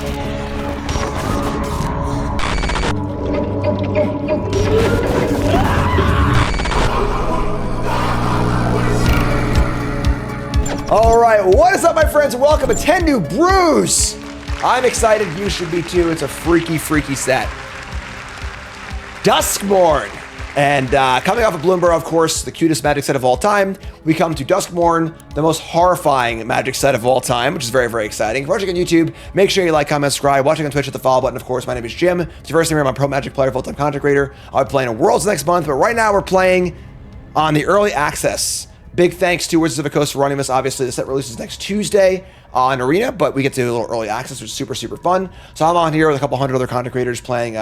All right, what is up, my friends? Welcome to 10 New Brews. I'm excited. You should be too. It's a freaky, freaky set. Duskmourn. And coming off of Bloomberg, of course, the cutest Magic set of all time, we come to Duskmourn, the most horrifying Magic set of all time, which is very, very exciting. If you're watching on YouTube, make sure you like, comment, subscribe. Watching on Twitch, hit the follow button. Of course, my name is Jim. If it's your first time here, I'm a pro Magic player, full-time content creator. I'll be playing in Worlds next month, but right now we're playing on the early access. Big thanks to Wizards of the Coast for running this. Obviously, the set releases next Tuesday on Arena, but we get to do a little early access, which is super, super fun. So I'm on here with a couple hundred other content creators playing,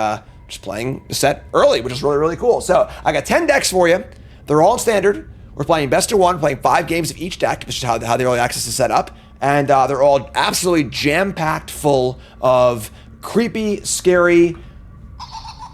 just playing the set early, which is really, really cool. So I got 10 decks for you. They're all in standard. We're playing best of one, playing 5 games of each deck, which is how the early access is set up. And they're all absolutely jam-packed full of creepy, scary,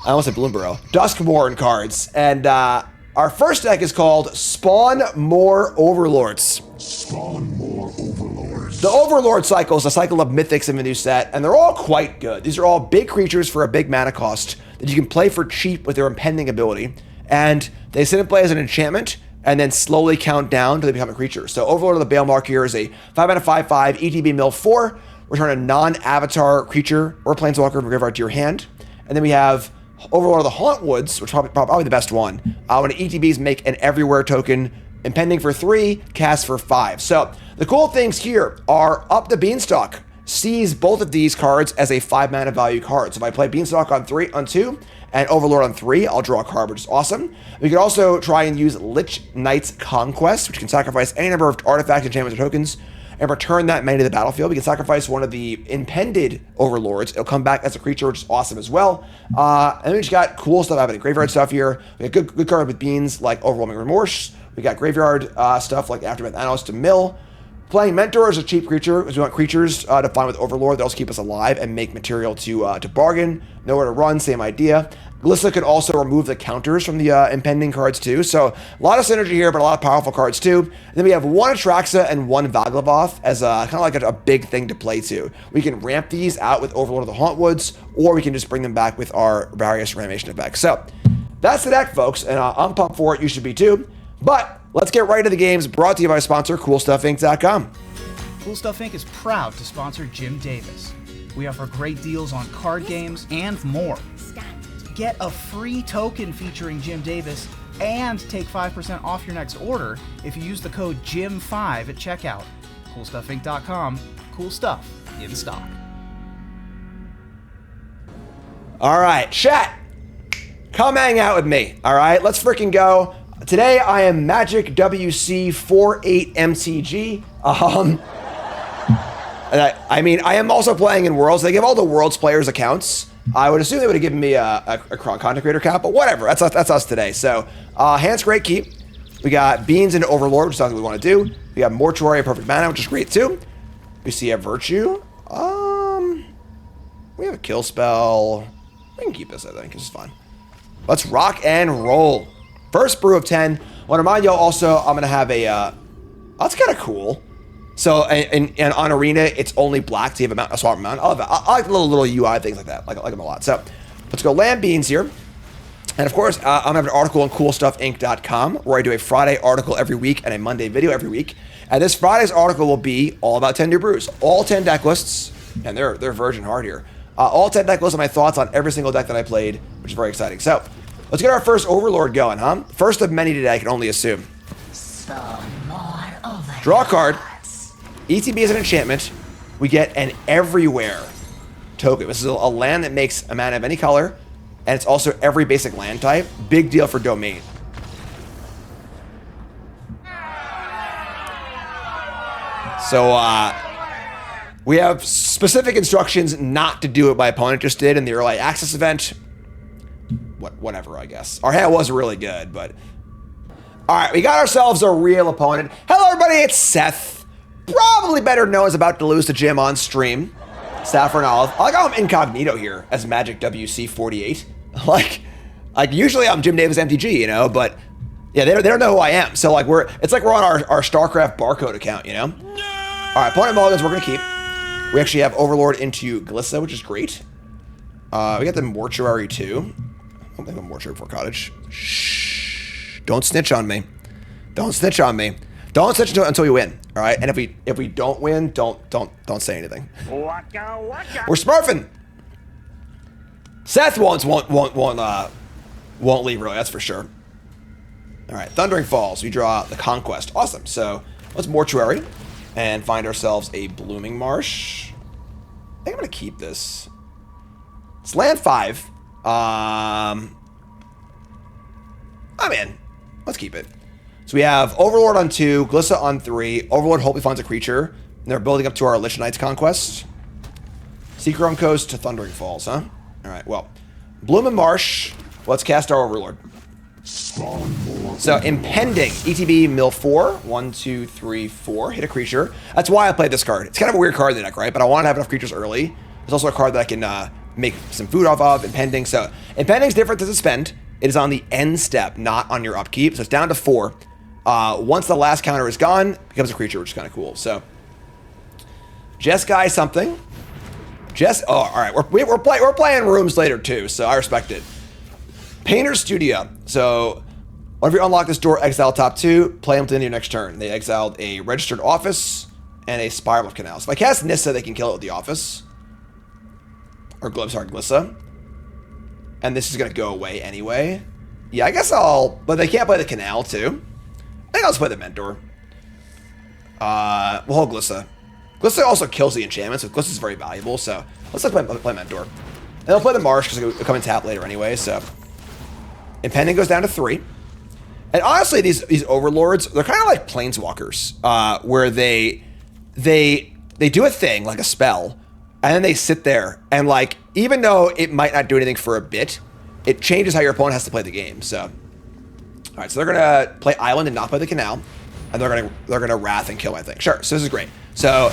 I almost said Bloomberg, Duskmourn cards. And our first deck is called Spawn More Overlords. Spawn More Overlords. The Overlord cycle is a cycle of mythics in the new set, and they're all quite good. These are all big creatures for a big mana cost that you can play for cheap with their impending ability. And they sit in play as an enchantment, and then slowly count down until they become a creature. So Overlord of the Bale Mark here is a 5-mana 5/5 ETB mill 4. Return a non-avatar creature or planeswalker from graveyard to your hand. And then we have Overlord of the Hauntwoods, which is probably the best one. When ETBs make an everywhere token, impending for 3, cast for 5. So the cool things here are Up the Beanstalk sees both of these cards as a 5-mana value card. So if I play Beanstalk on 2 and Overlord on 3, I'll draw a card, which is awesome. We could also try and use Lich Knight's Conquest, which can sacrifice any number of artifacts, enchantments, or tokens, and return that mana to the battlefield. We can sacrifice one of the impended Overlords. It'll come back as a creature, which is awesome as well. And then we just got cool stuff happening. Graveyard stuff here. We got good card with beans like Overwhelming Remorse. We got graveyard stuff like Aftermath Anos to mill. Playing Mentor is a cheap creature because we want creatures to find with Overlord that also keep us alive and make material to bargain. Nowhere to run, same idea. Glissa could also remove the counters from the impending cards too. So a lot of synergy here, but a lot of powerful cards too. And then we have 1 Atraxa and 1 Vaglevoth as kind of like a big thing to play to. We can ramp these out with Overlord of the Hauntwoods, or we can just bring them back with our various reanimation effects. So that's the deck, folks, and I'm pumped for it. You should be too. But let's get right to the games, brought to you by sponsor CoolStuffInc.com. Cool Stuff Inc. is proud to sponsor Jim Davis. We offer great deals on card games and more. Get a free token featuring Jim Davis and take 5% off your next order if you use the code JIM5 at checkout. CoolStuffInc.com. Cool stuff in stock. All right, chat. Come hang out with me. All right, let's freaking go. Today I am Magic WC 48 MTG. I mean, I am also playing in Worlds. They give all the Worlds players accounts. I would assume they would have given me a content creator account, but whatever. That's us today. So, Hand's great keep. We got Beans into Overlord, which is something we want to do. We got Mortuary of Perfect Mana, which is great too. We see a Virtue. We have a Kill Spell. We can keep this, I think. This is fun. Let's rock and roll. First brew of 10. I want to remind y'all also, I'm going to have a... that's kind of cool. So, and on Arena, it's only black, so you have a swap amount. I like the little UI things like that. I like them a lot. So, let's go land Beans here. And of course, I'm going to have an article on CoolStuffInc.com where I do a Friday article every week and a Monday video every week. And this Friday's article will be all about 10 New Brews. All 10 deck lists, and they're virgin hard here. All 10 deck lists and my thoughts on every single deck that I played, which is very exciting. So, let's get our first Overlord going, huh? First of many today, I can only assume. Draw a card. ETB is an enchantment. We get an everywhere token. This is a land that makes a mana of any color, and it's also every basic land type. Big deal for domain. So, we have specific instructions not to do what my opponent just did in the early access event. Whatever, I guess. Our hand was really good, but... Alright, we got ourselves a real opponent. Hello, everybody, it's Seth. Probably better known as about to lose to Jim on stream. Saffron Olive. I like how I'm incognito here as Magic WC 48. Like usually I'm Jim Davis MTG, you know, but yeah, they don't know who I am. So it's like we're on our StarCraft barcode account, you know? All right, opponent mulligans, we're gonna keep. We actually have Overlord into Glissa, which is great. We got the Mortuary too. I don't think I'm Mortuary before Cottage. Shh. Don't snitch on me. Don't snitch on me. Don't snitch until we win. All right. And if we don't win, don't say anything. We're smurfing. Seth won't leave really. That's for sure. All right. Thundering Falls. We draw the Conquest. Awesome. So let's Mortuary and find ourselves a Blooming Marsh. I think I'm gonna keep this. It's land 5. I'm in. Let's keep it. So we have Overlord on 2, Glissa on 3. Overlord hopefully finds a creature. And they're building up to our Lich Knight's Conquest. Seachrome Coast to Thundering Falls, huh? Alright, well. Bloom and Marsh. Let's cast our Overlord. So, Impending. ETB mill 4. 1, 2, 3, 4. Hit a creature. That's why I played this card. It's kind of a weird card in the deck, right? But I want to have enough creatures early. There's also a card that I can make some food off of. Impending. So, Impending is different to Suspend. It is on the end step, not on your upkeep. So, it's down to 4. Once the last counter is gone, it becomes a creature, which is kind of cool. So, Jeskai something. Oh, all right. We're playing rooms later too, so I respect it. Painter's Studio. So, whenever you unlock this door, exile top 2, play them to the end of your next turn. They exiled a Registered Office and a Spiral of Canal. So, if I cast Nissa, they can kill it with the Office. Or, sorry, Glissa. And this is going to go away anyway. Yeah, I guess but they can't play the Canal too. I think I'll just play the Mentor. We'll hold Glissa. Glissa also kills the enchantments, so Glissa's very valuable, so let's play Mentor. And I'll play the Marsh, because it'll come and tap later anyway, so. Impending goes down to 3. And honestly, these Overlords, they're kind of like Planeswalkers, where they do a thing, like a spell, and then they sit there, and like, even though it might not do anything for a bit, it changes how your opponent has to play the game, so. All right, so they're gonna play Island and not play the Canal, and they're gonna Wrath and kill my thing. Sure, so this is great. So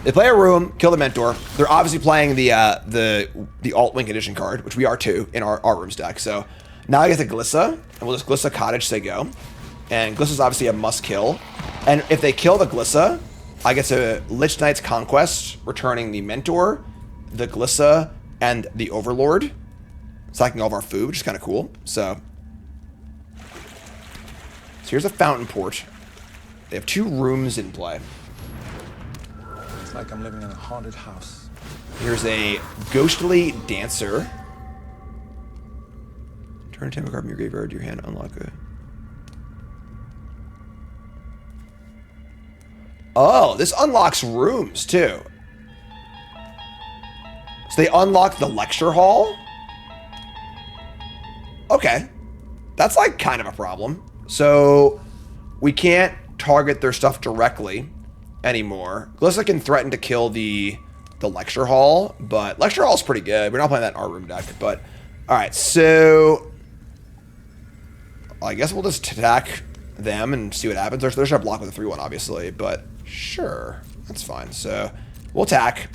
they play a room, kill the Mentor. They're obviously playing the Alt-Wing Edition card, which we are too in our rooms deck. So now I get the Glissa, and we'll just Glissa Cottage, say go. And Glissa's obviously a must kill. And if they kill the Glissa, I get to Lich Knight's Conquest, returning the Mentor, the Glissa, and the Overlord, sacking all of our food, which is kind of cool. So here's a Fountain Port. They have 2 rooms in play. It's like I'm living in a haunted house. Here's a Ghostly Dancer. Turn a temple card from your graveyard to your hand, unlock a... Oh, this unlocks rooms too. So they unlock the Lecture Hall? Okay. That's like kind of a problem. So we can't target their stuff directly anymore. Glissa can threaten to kill the Lecture Hall, but Lecture Hall's pretty good. We're not playing that in our room deck, but all right, so I guess we'll just attack them and see what happens. There's a block with a 3/1, obviously, but sure, that's fine. So we'll attack.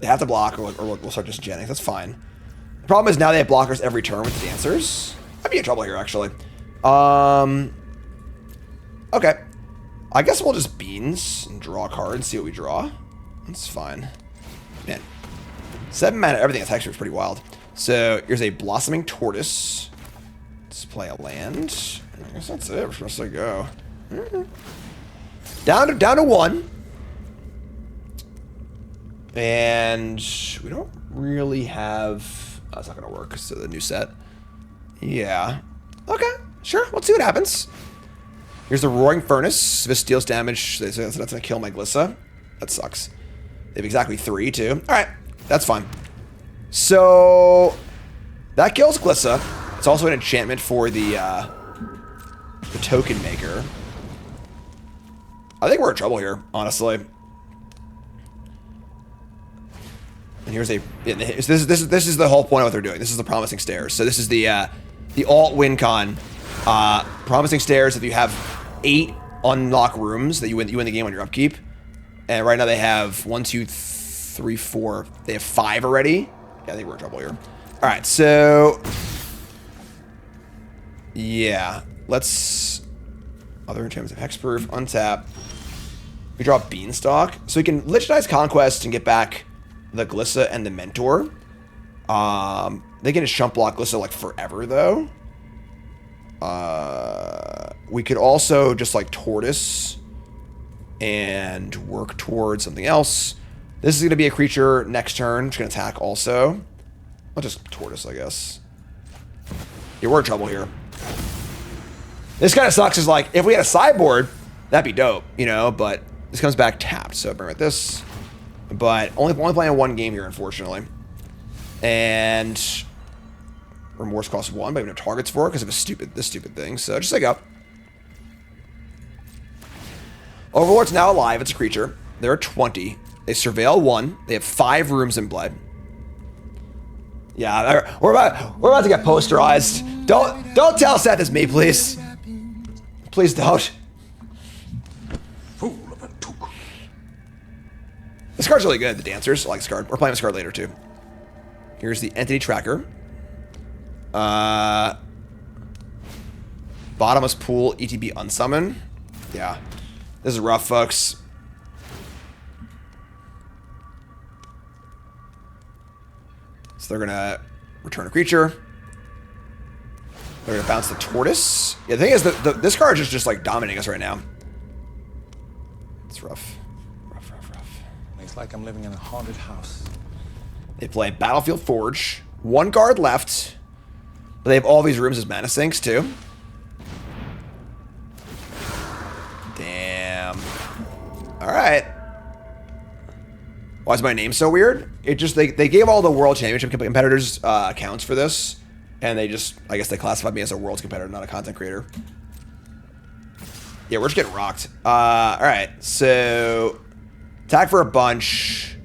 They have to block, or we'll start just Jennings. That's fine. The problem is now they have blockers every turn with the Dancers. I'd be in trouble here, actually. Okay. I guess we'll just Beans and draw a card and see what we draw. That's fine. Man. 7 mana, everything that's texture is pretty wild. So, here's a Blossoming Tortoise. Let's play a land. I guess that's it. We're supposed to go. Down to 1. And we don't really have... Oh, that's not going to work because of the new set. Yeah. Okay. Sure. Let's see what happens. Here's the Roaring Furnace. If it deals damage, that's going to kill my Glissa. That sucks. They have exactly 3, too. All right. That's fine. So, that kills Glissa. It's also an enchantment for the token maker. I think we're in trouble here, honestly. And here's a... This is the whole point of what they're doing. This is the Promising Stairs. So this is the alt win con. Promising Stairs, if you have 8 unlock rooms, that you win the game on your upkeep. And right now they have 1, 2, 3, 4. They have 5 already. Yeah, I think we're in trouble here. Alright, so... Yeah. Let's... Other enchantments of Hexproof, untap. We draw Beanstalk. So we can Lichenize Conquest and get back the Glissa and the Mentor. They can just chump block Glissa like forever, though. We could also just like Tortoise and work towards something else. This is going to be a creature next turn. It's going to attack also. I'll just Tortoise, I guess. Yeah, we're in trouble here. This kind of sucks is like, if we had a sideboard, that'd be dope, you know, but this comes back tapped, so bring with this. But only playing one game here, unfortunately. And Remorse costs 1, but we have no targets for it because of this stupid thing. So just like up. Overlord's now alive. It's a creature. There are 20. They surveil 1. They have 5 rooms in blood. Yeah, we're about to get posterized. Don't tell Seth it's me, please. Please don't. Fool of a took. This card's really good, the Dancers. I like this card. We're playing this card later, too. Here's the Entity Tracker. Bottomless Pool, ETB Unsummon. Yeah. This is rough, folks. So they're going to return a creature. They're going to bounce the Tortoise. Yeah, the thing is, this card is just like dominating us right now. It's rough. Rough. It's like I'm living in a haunted house. They play Battlefield Forge. 1 card left. But they have all these rooms as mana sinks, too. Damn. Alright. Why is my name so weird? It just, they gave all the World Championship competitors accounts for this. And they just, I guess they classified me as a Worlds competitor, not a content creator. Yeah, we're just getting rocked. Alright, so attack for a bunch.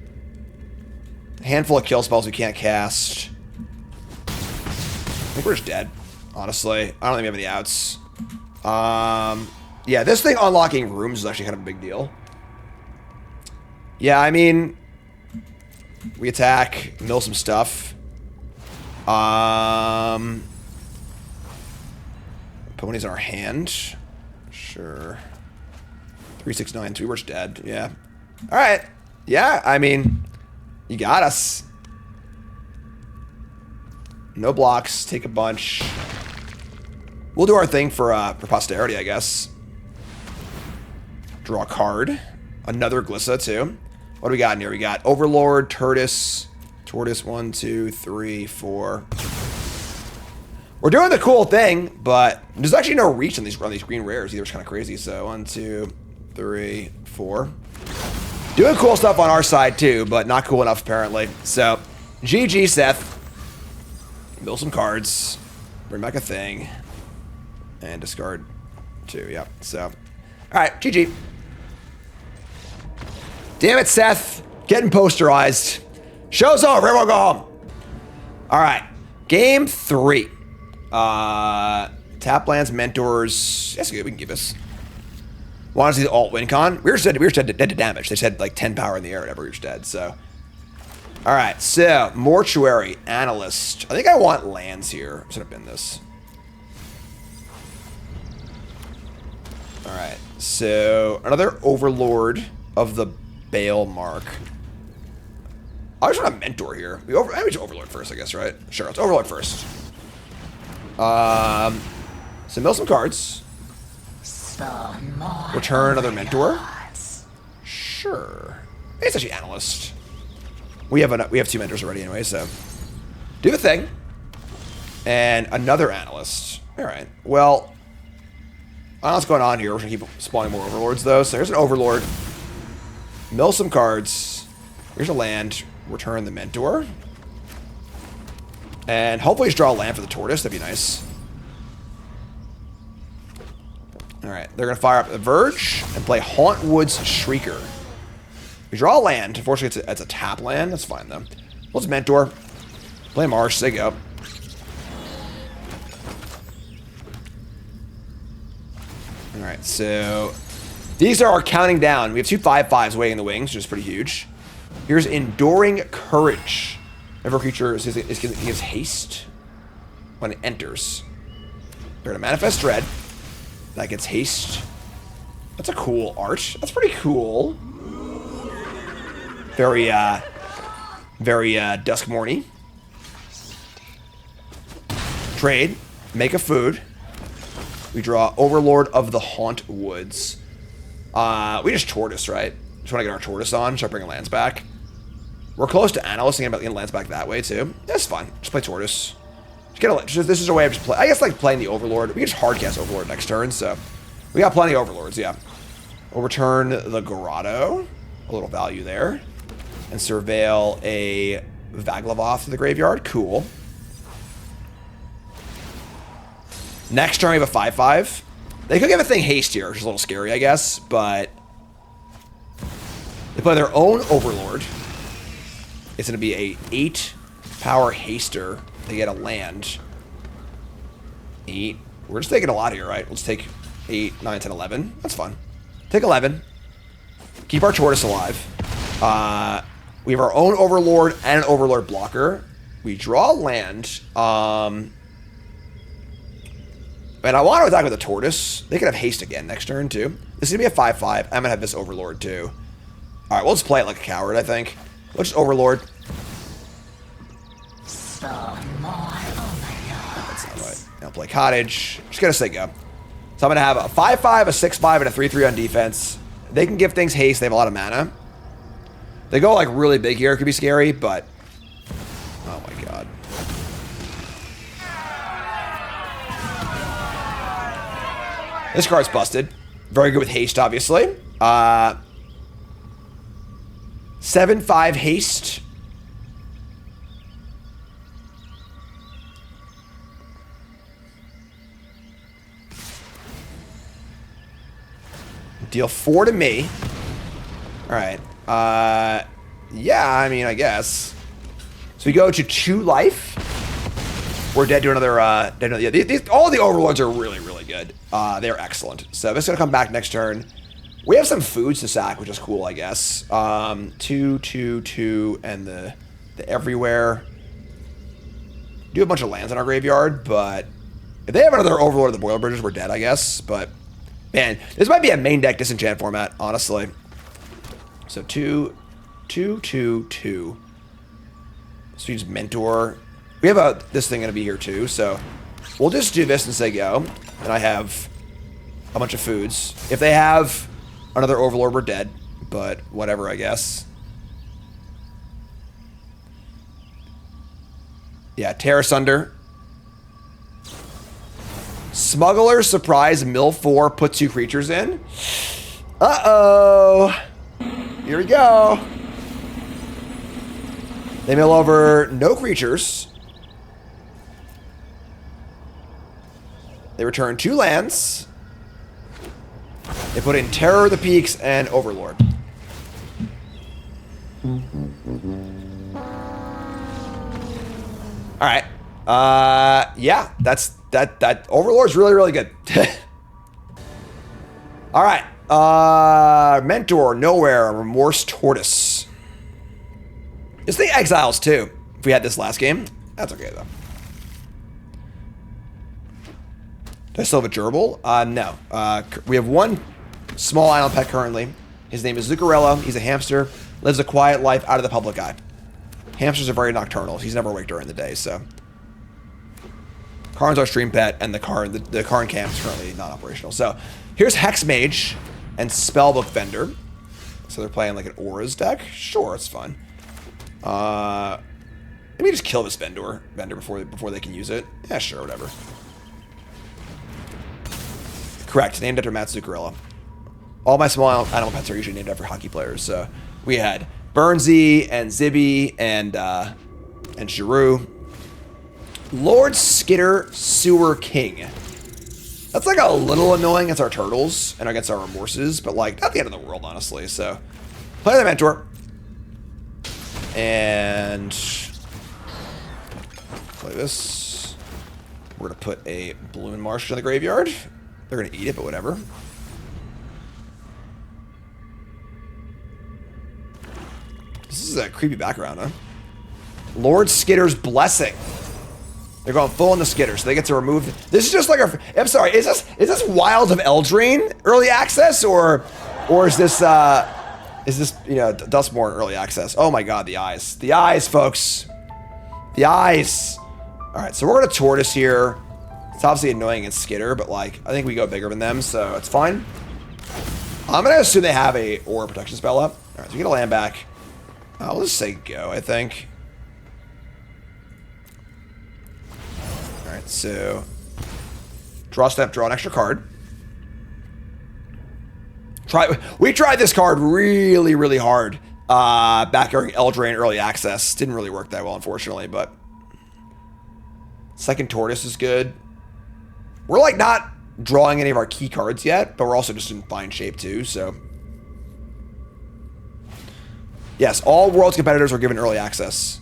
A handful of kill spells we can't cast. I think we're just dead, honestly. I don't think we have any outs. Yeah, this thing unlocking rooms is actually kind of a big deal. Yeah, I mean, we attack, mill some stuff. Pony's in our hand. Sure. 3, 6, 9, 3. We're just dead. Yeah. All right. Yeah. I mean, you got us. No blocks. Take a bunch. We'll do our thing for posterity, I guess. Draw a card. Another Glissa too. What do we got in here? We got Overlord, Tortoise. 1, 2, 3, 4. We're doing the cool thing, but there's actually no reach on these green rares either. It's kind of crazy. So 1, 2, 3, 4. Doing cool stuff on our side too, but not cool enough apparently. So GG, Seth. Build some cards. Bring back a thing. And discard 2. Yep. So, all right, GG. Damn it, Seth. Getting posterized. Show's over. Everyone go home. All right. Game 3. Tap lands, mentors. That's good. We can give this. Want to see the alt win con? We were just dead to damage. They said like 10 power in the air, whatever. We were just dead. So, all right. So, Mortuary, Analyst. I think I want lands here. I should have been this. All right. So, another Overlord of the Bale Mark. I just want a Mentor here. We just Overlord first, I guess, right? Sure, let's Overlord first. So mill some cards. Return another Mentor. Sure. It's actually Analyst. We have 2 Mentors already anyway, so do the thing. And another Analyst. All right. Well, I don't know what's going on here. We're gonna keep spawning more Overlords though. So here's an Overlord. Mill some cards. Here's a land. Return the Mentor. And hopefully just draw a land for the Tortoise. That'd be nice. Alright, they're going to fire up the Verge and play Hauntwood's Shrieker. We draw a land. Unfortunately, it's a tap land. That's fine, though. Let's Mentor. Play Marsh. There you go. Alright, so these are our counting down. We have 2 5/5s waiting in the wings, which is pretty huge. Here's Enduring Courage. Every creature gives haste when it enters. They're going to Manifest Dread. That gets haste. That's a cool art. That's pretty cool. Very Duskmourn-y. Trade. Make a food. We draw Overlord of the Haunt Woods. We just tortoise, right? Just want to get our tortoise on. Start bringing lands back. We're close to Analyst, thinking about getting lands back that way, too. That's fine. Just play tortoise. This is a way of just play. I guess like playing the Overlord. We can just hardcast Overlord next turn, so we got plenty of Overlords, yeah. We'll return the Grotto. A little value there. And surveil a Vaglevoth to the graveyard. Cool. Next turn, we have a 5/5. They could give a thing haste here, which is a little scary, I guess, but they play their own Overlord. It's going to be a 8-power haster. They get a land. 8. We're just taking a lot here, right? Let's take 8, 9, 10, 11. That's fun. Take 11. Keep our tortoise alive. We have our own Overlord and an Overlord blocker. We draw a land. And I want to attack with a tortoise. They could have haste again next turn, too. This is going to be a 5/5. I'm going to have this Overlord, too. All right, we'll just play it like a coward, I think. We'll just Overlord. That's not right. Now play Cottage. Just going to say go. So I'm going to have a 5/5, a 6/5, and a 3/3 on defense. They can give things haste. They have a lot of mana. They go, like, really big here. It could be scary, but... Oh, my God. This card's busted. Very good with haste, obviously. 7/5 haste. Deal 4 to me. Alright. Yeah, I mean, I guess. So we go to 2 life. We're dead to another, yeah, all the Overlords are really, really good. They're excellent. So this is going to come back next turn. We have some foods to sack, which is cool, I guess. 2, 2, 2, and the everywhere. Do have a bunch of lands in our graveyard, but if they have another Overlord of the Boiler Bridges, we're dead, I guess. But, man, this might be a main deck disenchant format, honestly. So 2, 2, 2, 2. So we just Mentor. We have this thing going to be here, too, so we'll just do this and say go. And I have a bunch of foods. If they have another Overlord, we're dead. But whatever, I guess. Yeah, Tear Asunder. Smuggler, Surprise, Mill 4, put 2 creatures in. Uh-oh. Here we go. They mill over no creatures. They return 2 lands. They put in Terror of the Peaks and Overlord. Alright. Yeah, that Overlord's really, really good. Alright. Mentor, Nowhere, Remorse Tortoise. This thing exiles too. If we had this last game. That's okay though. Do I still have a gerbil? No. We have one small island pet currently. His name is Zuccarello. He's a hamster. Lives a quiet life out of the public eye. Hamsters are very nocturnal. He's never awake during the day, so. Karn's our stream pet, and the Karn camp is currently not operational. So, here's Hex Mage and Spellbook Vendor. So they're playing like an Auras deck. Sure, it's fun. Let me just kill this vendor before they can use it. Yeah, sure, whatever. Correct, named after Matt Zuccarello. All my small animal pets are usually named after hockey players. So we had Burnsy and Zibby and Giroux. Lord Skitter Sewer King. That's like a little annoying against our turtles and against our remorses, but like not the end of the world, honestly. So play the Mentor. And play this. We're gonna put a Bloom Marsh in the graveyard. They're gonna eat it, but whatever. This is a creepy background, huh? Lord Skitter's Blessing. They're going full on the skitter, so they get to remove. This is just like a. I'm sorry. Is this Wilds of Eldraine early access or is this Duskmourn early access? Oh my God, the eyes, folks, the eyes. All right, so we're gonna tortoise here. It's obviously annoying and skitter, but like I think we go bigger than them, so it's fine. I'm gonna assume they have a aura protection spell up. All right, so we get a land back. I'll just say go. I think. Alright, so draw step, draw an extra card. We tried this card really, really hard back during Eldraine early access. Didn't really work that well, unfortunately, but second tortoise is good. We're like not drawing any of our key cards yet, but we're also just in fine shape too, so. Yes, all Worlds competitors are given early access.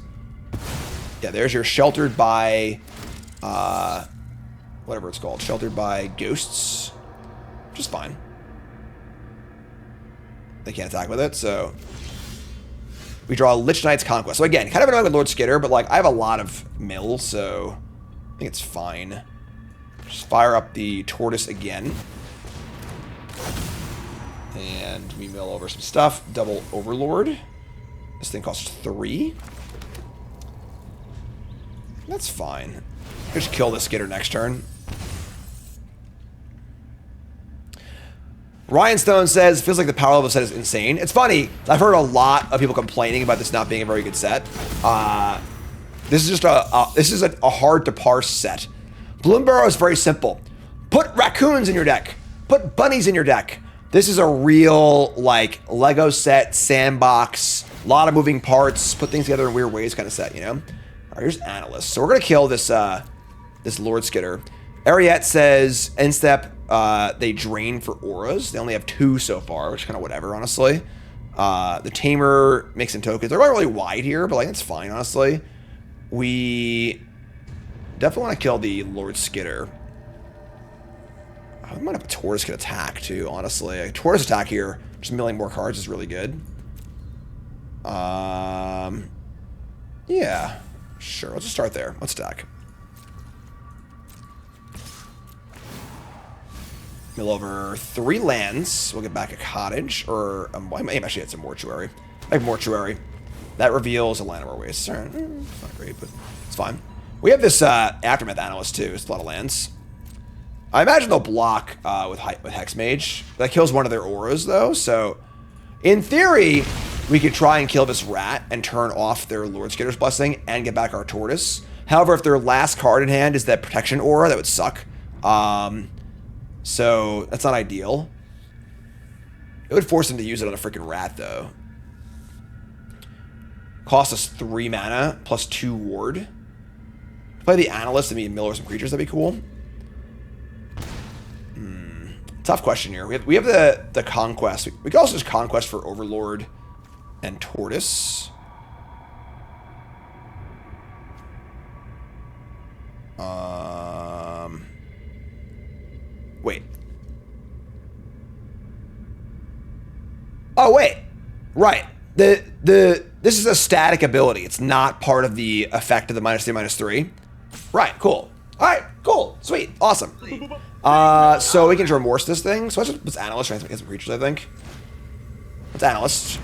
Yeah, there's your sheltered by whatever it's called, sheltered by ghosts, which is fine. They can't attack with it, so we draw Lich Knight's Conquest. So again, kind of annoying with Lord Skitter, but like I have a lot of mill, so I think it's fine. Just fire up the tortoise again, and we mill over some stuff. Double Overlord. This thing costs 3. That's fine. Just kill the Skitter next turn. Ryan Stone says, feels like the power level set is insane. It's funny. I've heard a lot of people complaining about this not being a very good set. This is just a hard to parse set. Bloomburrow is very simple. Put raccoons in your deck. Put bunnies in your deck. This is a real like Lego set, sandbox, a lot of moving parts, put things together in weird ways kind of set, you know? All right, here's Analyst. So we're gonna kill this this Lord Skitter. Ariette says, end step, they drain for auras. They only have 2 so far, which is kind of whatever, honestly. The Tamer makes some tokens. They're not really wide here, but like that's fine, honestly. We definitely want to kill the Lord Skitter. I might have a Tortoise could attack too, honestly. A Tortoise attack here, just milling more cards is really good. Yeah, sure. Let's just start there. Let's attack. Mill over 3 lands. We'll get back a cottage, or I may actually add some mortuary. I have mortuary. That reveals a land of our waste. All right, it's not great, but it's fine. We have this Aftermath Analyst too. It's a lot of lands. I imagine they'll block with Hex Mage. That kills one of their auras though, so in theory, we could try and kill this rat and turn off their Lord Skitter's Blessing and get back our Tortoise. However, if their last card in hand is that Protection Aura, that would suck. So that's not ideal. It would force them to use it on a freaking rat though. Cost us 3 mana plus 2 ward. Play the Analyst and maybe mill over some creatures, that'd be cool. Tough question here. We have the Conquest. We could also just Conquest for Overlord and Tortoise. Wait. Oh wait. Right. This is a static ability. It's not part of the effect of the -3/-3. Right, cool. Alright, cool. Sweet. Awesome. So we can remorse this thing. So let's Analyst, try and get some creatures, I think. Let's Analyst.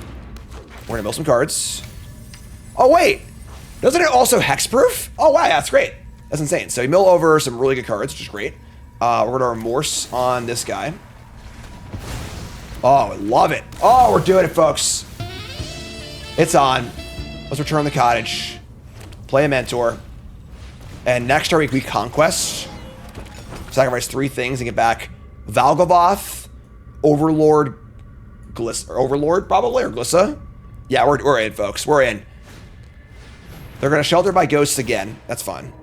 We're gonna mill some cards. Oh wait! Doesn't it also hexproof? Oh wow, that's great. That's insane. So we mill over some really good cards, which is great. We're gonna remorse on this guy. Oh, I love it. Oh, we're doing it, folks. It's on. Let's return the cottage. Play a mentor. And next turn we Conquest. Sacrifice 3 things and get back Valgavoth, Overlord, Overlord probably, or Glissa. Yeah, we're in, folks. We're in. They're gonna shelter by ghosts again. That's fine.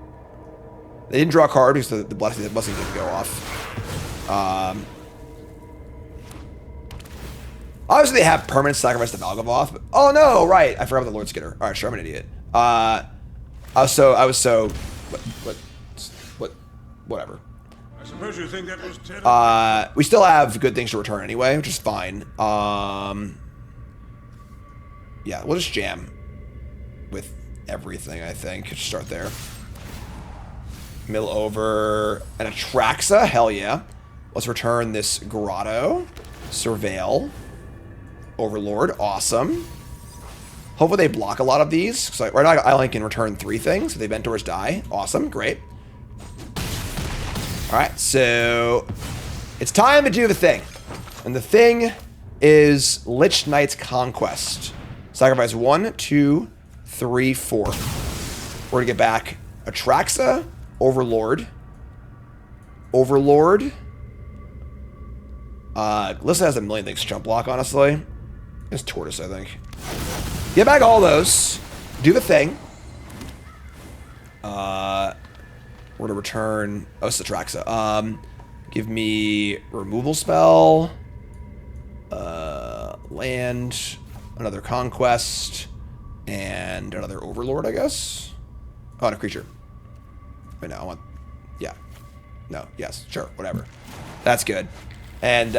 They didn't draw a card because the blessing didn't go off. Obviously they have permanent sacrifice to Valgavoth, but oh no, right. I forgot about the Lord Skitter. Alright, sure, I'm an idiot. Whatever. I suppose you think that was we still have good things to return anyway, which is fine. Yeah, we'll just jam with everything, I think. Just start there. Mill over an Atraxa. Hell yeah. Let's return this Grotto. Surveil. Overlord. Awesome. Hopefully they block a lot of these. So right now I only can return 3 things. If they Mentors die. Awesome. Great. Alright, so it's time to do the thing. And the thing is Lich Knight's Conquest. Sacrifice 1, 2, 3, 4. We're gonna get back Atraxa, Overlord. Overlord. Lissa has a million things to jump block, honestly. It's Tortoise, I think. Get back all those. Do the thing. We're gonna return. Oh, it's Atraxa. Give me removal spell. Land. Another conquest. And another overlord, I guess. Oh, and a creature. Wait, no, I want. Yeah. No. Yes. Sure. Whatever. That's good. And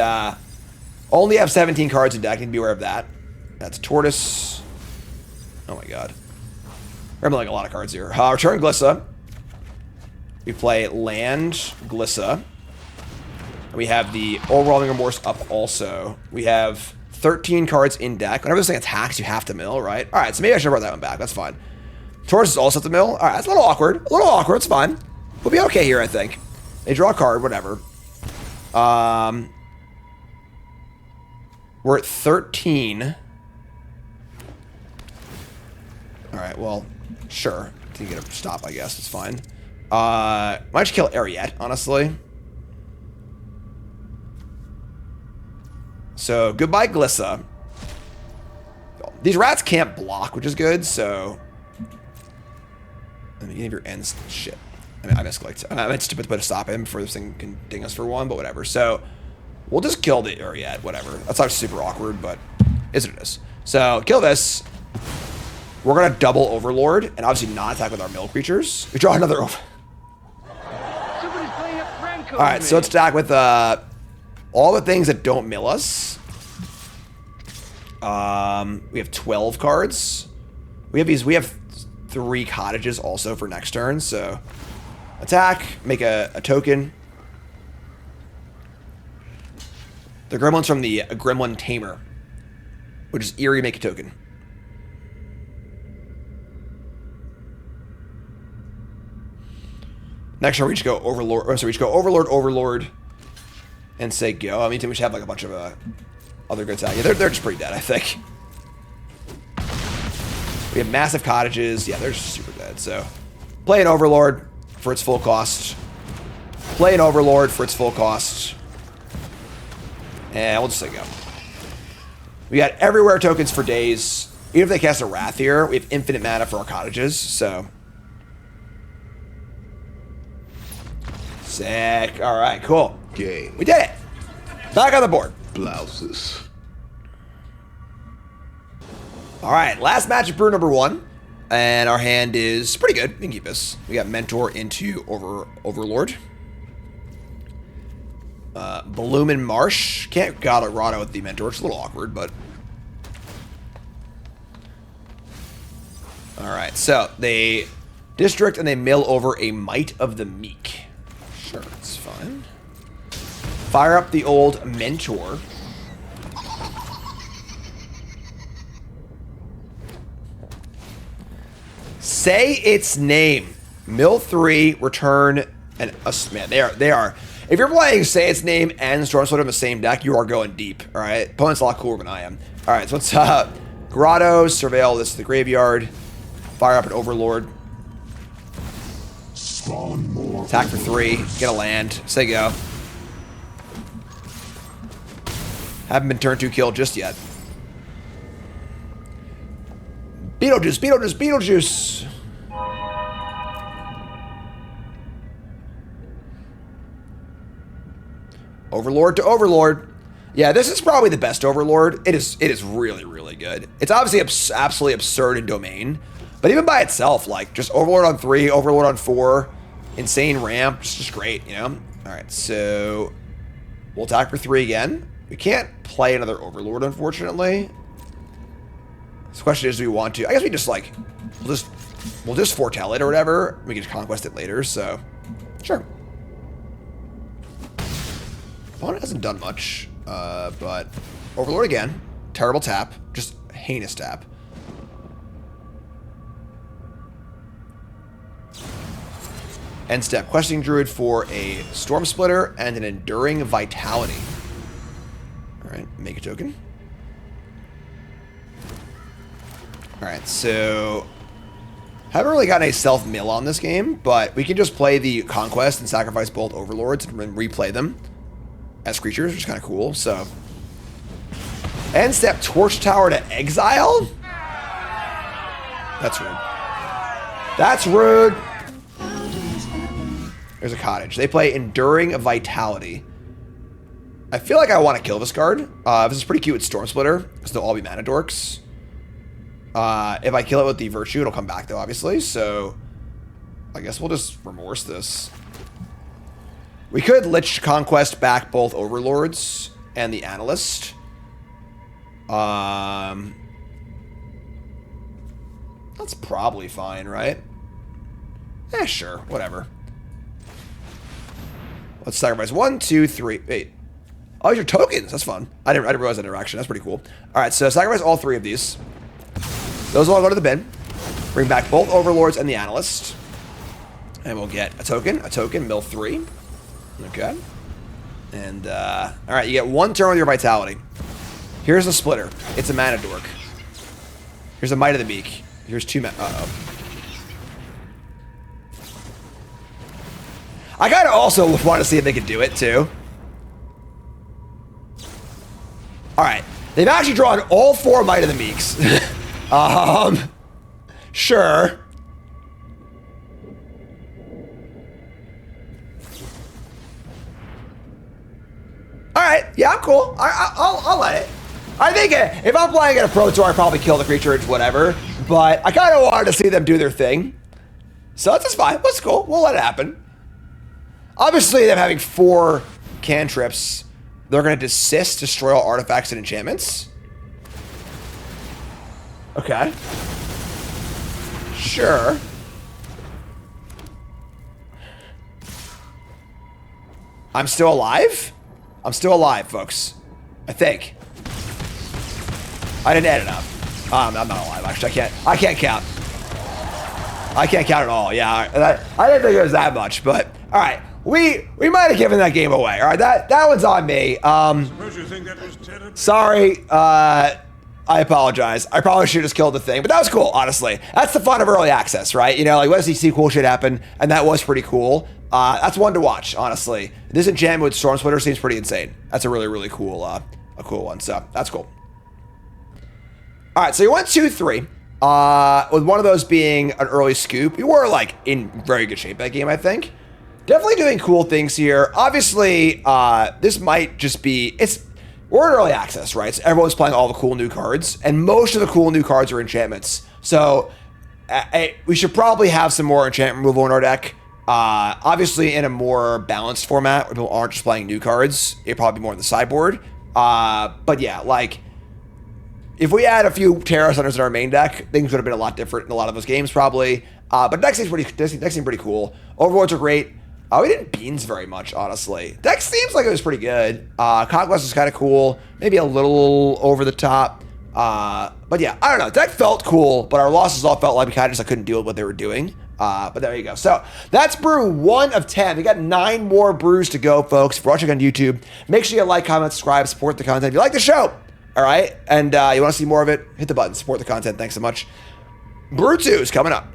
only have 17 cards in deck. Need to be aware of that. That's Tortoise. Oh my god. I'm like a lot of cards here. Return Glissa. We play land Glissa. And we have the Overwhelming Remorse up also. We have 13 cards in deck. Whenever this thing attacks, you have to mill, right? Alright, so maybe I should have brought that one back. That's fine. Tortoise is also at the mill. Alright, that's a little awkward. A little awkward. It's fine. We'll be okay here, I think. They draw a card, whatever. We're at 13. Alright, well, sure. Didn't get a stop, I guess. It's fine. Might just kill Ariette, honestly. So, goodbye, Glissa. These rats can't block, which is good, so... I mean, any of your ends... Shit. I mean, I misclicked. I meant to put a stop him before this thing can ding us for 1, but whatever. So, we'll just kill the Ariette, whatever. That's not super awkward, but is what it is. So, kill this. We're going to double Overlord, and obviously not attack with our mill creatures. We draw another over. Alright, so let's attack with all the things that don't mill us. We have 12 cards. We have 3 cottages also for next turn, so attack, make a token. The gremlin's from the Gremlin Tamer, which is Eerie, make a token. Next turn we just go Overlord. So we just go Overlord, and say go. I mean, we should have like a bunch of other good attacks. Yeah, they're just pretty dead, I think. We have massive cottages. Yeah, they're just super dead. So play an Overlord for its full cost. Play an Overlord for its full cost. And we'll just say go. We got everywhere tokens for days. Even if they cast a Wrath here, we have infinite mana for our cottages. So sick. All right, cool. Game. We did it. Back on the board. Blouses. All right, last match of brew number 1. And our hand is pretty good. We can keep this. We got Mentor into Overlord. Bloomin' Marsh. Can't got a Grotto with the Mentor. It's a little awkward, but... All right, so they district and they mill over a Might of the Meek. Sure, it's fine. Fire up the old Mentor. Say its name. Mill 3, return, and man, they are. If you're playing Say Its Name and Stormsplitter in the same deck, you are going deep. All right, opponent's a lot cooler than I am. All right, so let's Grotto, Surveil. This is the graveyard. Fire up an Overlord. Attack for 3. Get a land. Say go. Haven't been turn 2 killed just yet. Beetlejuice, Beetlejuice, Beetlejuice. Overlord to Overlord. Yeah, this is probably the best Overlord. It is really, really good. It's obviously absolutely absurd in Domain, but even by itself, like, just Overlord on 3, Overlord on 4, insane ramp, just great, you know? All right, so we'll attack for 3 again. We can't play another Overlord, unfortunately. The question is, do we want to? I guess we just, like, we'll just foretell it or whatever. We can just conquest it later, so Sure. Opponent hasn't done much, but Overlord again. Terrible tap. Just heinous tap. End step. Questing Druid for a Stormsplitter and an Enduring Vitality. Alright, make a token. Alright, so... haven't really gotten a self-mill on this game, but we can just play the Conquest and sacrifice both Overlords and then replay them as creatures, which is kind of cool, so... End step. Torch Tower to exile? That's rude. That's rude! There's a cottage. They play Enduring Vitality. I feel like I want to kill this card. This is pretty cute with Stormsplitter, because they'll all be mana dorks. If I kill it with the Virtue, it'll come back, though, obviously. So, I guess we'll just Remorse this. We could Lich Conquest back both Overlords and the Analyst. That's probably fine, right? Eh, sure. Whatever. Let's sacrifice 1, 2, 3, 8. Oh, these are tokens. That's fun. I didn't realize that interaction. That's pretty cool. All right, so sacrifice all 3 of these. Those will all go to the bin. Bring back both Overlords and the Analyst. And we'll get a token, mill 3. Okay. And, all right, you get 1 turn with your Vitality. Here's the Splitter. It's a mana dork. Here's a Might of the Meek. Here's 2 mana. Uh-oh. I kind of also want to see if they can do it, too. Alright. They've actually drawn all 4 Might of the Meeks. Sure. Alright. Yeah, I'm cool. I'll let it. I think if I'm playing at a Pro Tour, I'd probably kill the creature, whatever. But I kind of wanted to see them do their thing. So that's just fine. That's cool. We'll let it happen. Obviously, them having 4 cantrips, they're going to desist, destroy all artifacts and enchantments. Okay. Sure. I'm still alive? I'm still alive, folks. I think. I didn't add it up. I'm not alive, actually. I can't count. I can't count at all. Yeah, I didn't think it was that much, but all right. We might have given that game away. All right, that one's on me. Suppose you think that was terrible. Sorry. I apologize. I probably should have just killed the thing, but that was cool, honestly. That's the fun of early access, right? You know, like, let's see cool shit happen, and that was pretty cool. That's one to watch, honestly. This enchantment with Stormsplitter seems pretty insane. That's a really, really cool, a cool one, so that's cool. All right, so you went 2-3, with one of those being an early scoop. You were, like, in very good shape that game, I think. Definitely doing cool things here. Obviously, this might just be... We're in early access, right? So everyone's playing all the cool new cards, and most of the cool new cards are enchantments. So we should probably have some more enchantment removal in our deck. Obviously, in a more balanced format, where people aren't just playing new cards, it'd probably be more in the sideboard. But yeah, like... If we had a few Terra Centers in our main deck, things would have been a lot different in a lot of those games, probably. But deck seems pretty cool. Overlords are great. We didn't beans very much, honestly. Deck seems like it was pretty good. Conquest was kind of cool. Maybe a little over the top. But yeah, I don't know. Deck felt cool, but our losses all felt like we kind of just couldn't deal with what they were doing. But there you go. So that's brew 1 of 10. We got 9 more brews to go, folks. If you're watching on YouTube, make sure you like, comment, subscribe, support the content. If you like the show, all right, and you want to see more of it, hit the button, support the content. Thanks so much. Brew 2 is coming up.